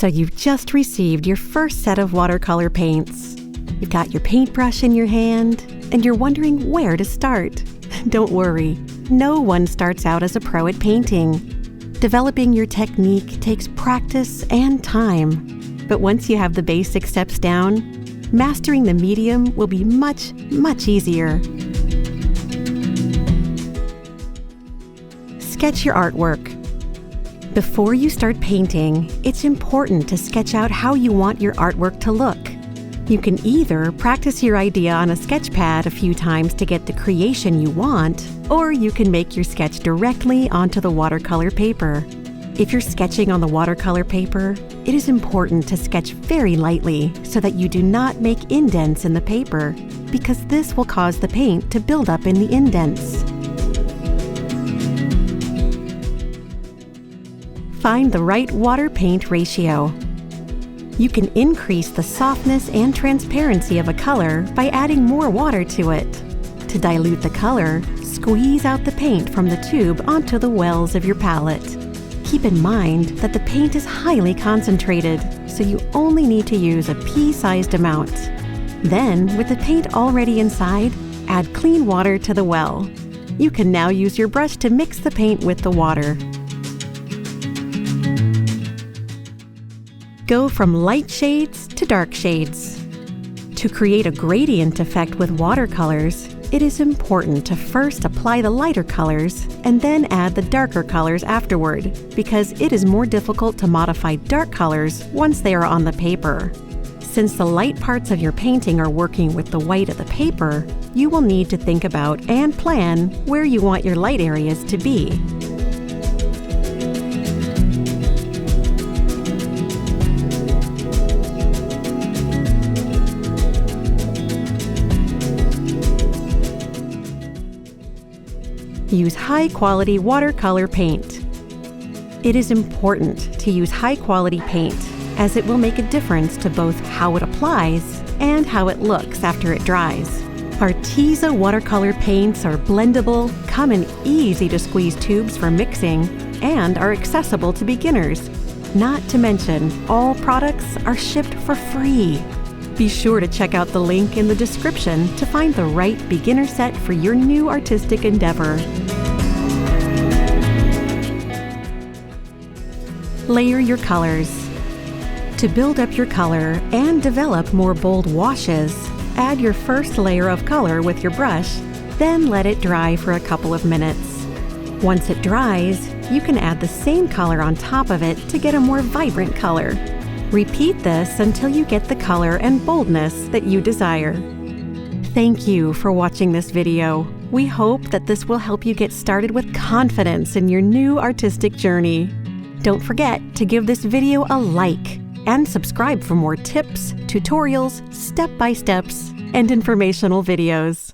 So you've just received your first set of watercolor paints. You've got your paintbrush in your hand, and you're wondering where to start. Don't worry, no one starts out as a pro at painting. Developing your technique takes practice and time. But once you have the basic steps down, mastering the medium will be much, much easier. Sketch your artwork. Before you start painting, it's important to sketch out how you want your artwork to look. You can either practice your idea on a sketch pad a few times to get the creation you want, or you can make your sketch directly onto the watercolor paper. If you're sketching on the watercolor paper, it is important to sketch very lightly so that you do not make indents in the paper, because this will cause the paint to build up in the indents. Find the right water-paint ratio. You can increase the softness and transparency of a color by adding more water to it. To dilute the color, squeeze out the paint from the tube onto the wells of your palette. Keep in mind that the paint is highly concentrated, so you only need to use a pea-sized amount. Then, with the paint already inside, add clean water to the well. You can now use your brush to mix the paint with the water. Go from light shades to dark shades. To create a gradient effect with watercolors, it is important to first apply the lighter colors and then add the darker colors afterward, because it is more difficult to modify dark colors once they are on the paper. Since the light parts of your painting are working with the white of the paper, you will need to think about and plan where you want your light areas to be. Use high-quality watercolor paint. It is important to use high-quality paint, as it will make a difference to both how it applies and how it looks after it dries. Arteza watercolor paints are blendable, come in easy-to-squeeze tubes for mixing, and are accessible to beginners. Not to mention, all products are shipped for free. Be sure to check out the link in the description to find the right beginner set for your new artistic endeavor. Layer your colors. To build up your color and develop more bold washes, add your first layer of color with your brush, then let it dry for a couple of minutes. Once it dries, you can add the same color on top of it to get a more vibrant color. Repeat this until you get the color and boldness that you desire. Thank you for watching this video. We hope that this will help you get started with confidence in your new artistic journey. Don't forget to give this video a like and subscribe for more tips, tutorials, step-by-steps, and informational videos.